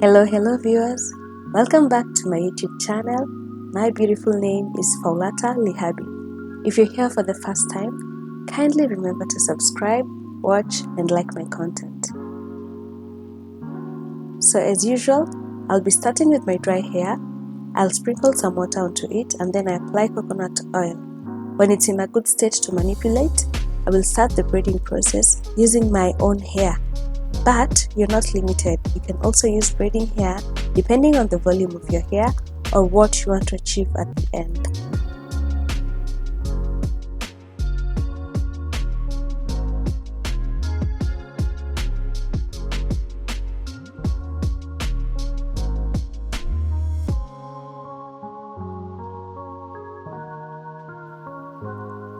Hello viewers, welcome back to my YouTube channel. My beautiful name is Faulata Lihabi. If you're here for the first time, kindly remember to subscribe, watch and like my content. So as usual, I'll be starting with my dry hair. I'll sprinkle some water onto it and then I apply coconut oil. When it's in a good state to manipulate, I will start the braiding process using my own hair. But you're not limited. You can also use braiding hair depending on the volume of your hair or what you want to achieve at the end.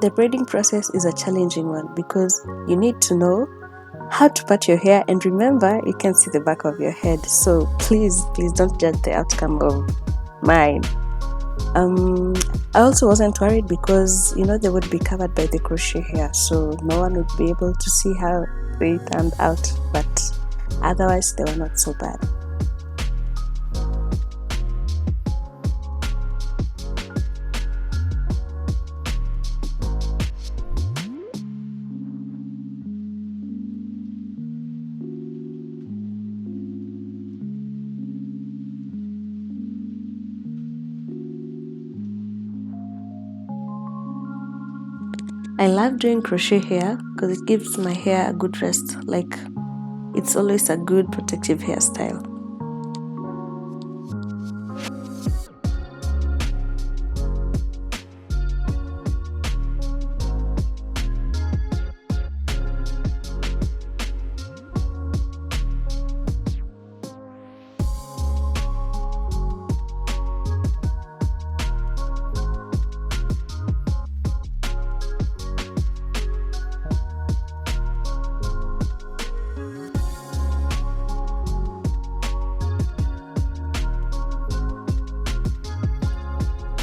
The braiding process is a challenging one because you need to know how to part your hair, and remember, you can see the back of your head, so please don't judge the outcome of mine. I also wasn't worried because they would be covered by the crochet hair, so no one would be able to see how they turned out, but otherwise they were not so bad. I love doing crochet hair because it gives my hair a good rest, like it's always a good protective hairstyle.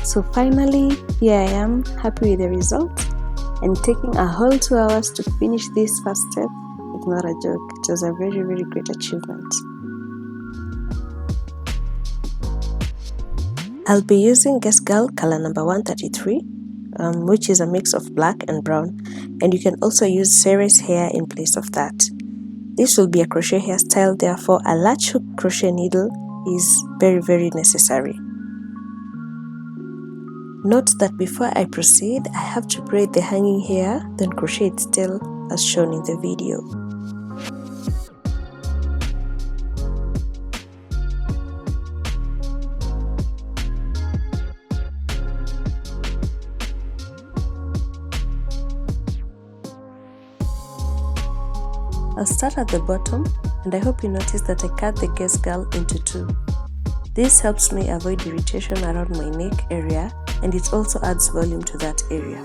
So finally, here I am, happy with the result, and taking a whole 2 hours to finish this first step is not a joke. It was a very great achievement. I'll be using Guess Girl color number 133, which is a mix of black and brown, and you can also use Sarah's hair in place of that. This will be a crochet hairstyle, therefore a latch hook crochet needle is very necessary. Note that before I proceed, I have to braid the hanging hair, then crochet it still as shown in the video. I'll start at the bottom, and I hope you notice that I cut the Guess Girl into two. This helps me avoid irritation around my neck area, and it also adds volume to that area.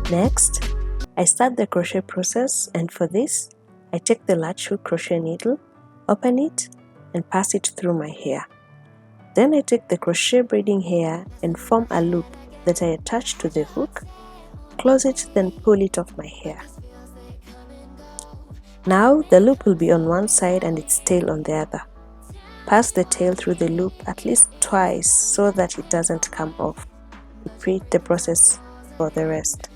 Next, I start the crochet process, and for this, I take the latch hook crochet needle, open it, and pass it through my hair. Then I take the crochet braiding hair and form a loop that I attach to the hook, close it, then pull it off my hair. Now the loop will be on one side and its tail on the other. Pass the tail through the loop at least twice so that it doesn't come off. Repeat the process for the rest.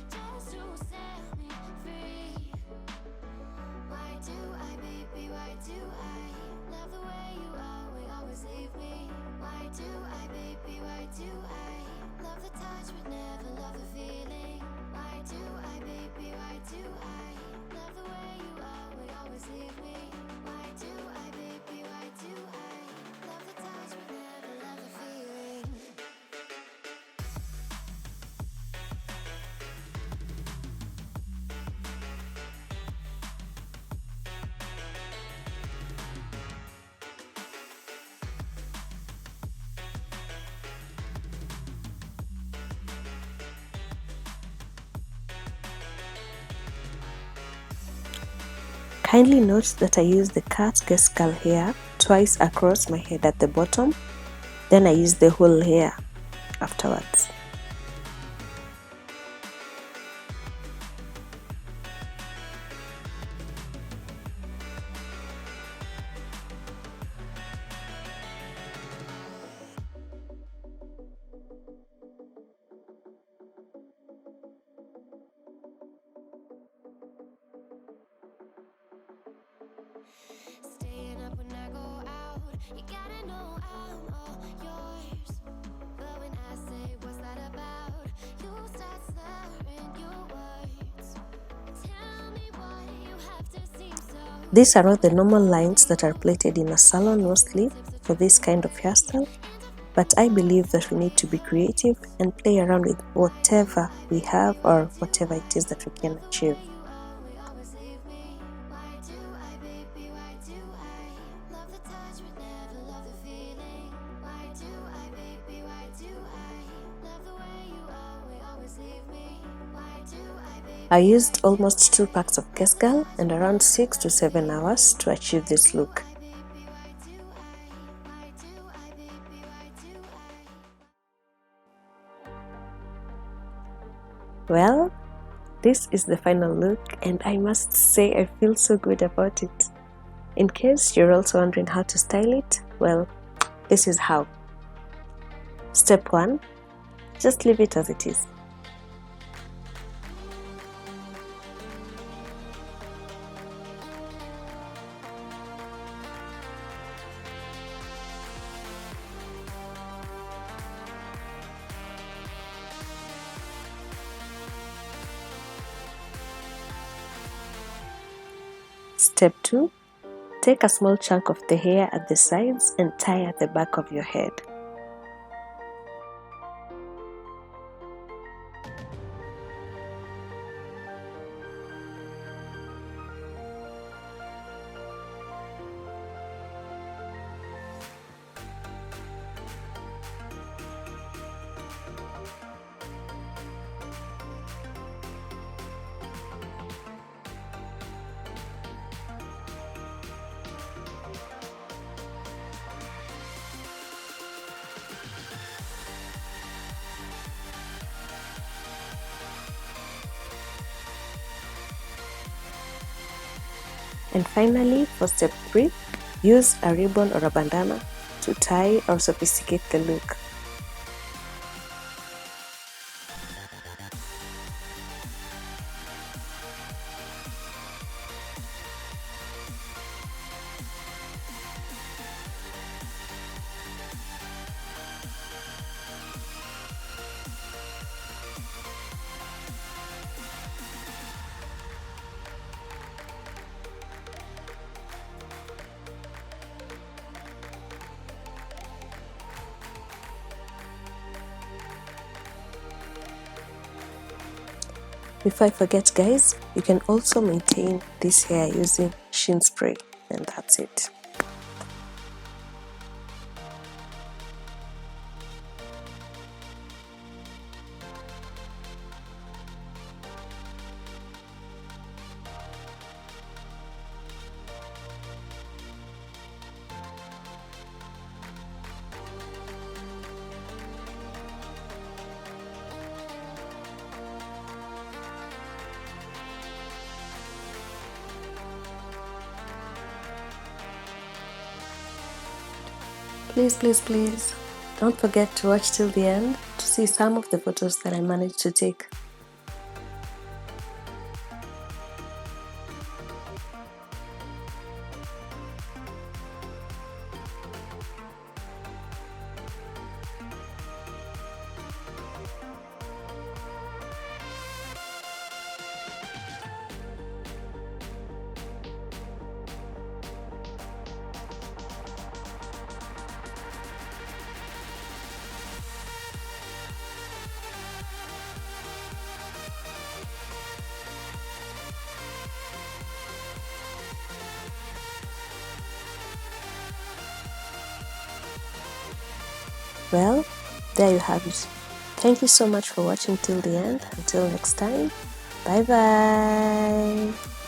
Kindly note that I use the cut Guess Girl hair twice across my head at the bottom, then I use the whole hair afterwards. These are all the normal lines that are plaited in a salon mostly for this kind of hairstyle, but I believe that we need to be creative and play around with whatever we have or whatever it is that we can achieve. I used almost 2 packs of case gel and around 6 to 7 hours to achieve this look. Well, this is the final look and I must say I feel so good about it. In case you're also wondering how to style it, well, this is how. Step 1. Just leave it as it is. Step 2. Take a small chunk of the hair at the sides and tie at the back of your head. And finally, for step 3, use a ribbon or a bandana to tie or sophisticate the look. Before I forget guys, you can also maintain this hair using sheen spray, and that's it. Please, don't forget to watch till the end to see some of the photos that I managed to take. Well, there you have it. Thank you so much for watching till the end. Until next time, bye bye.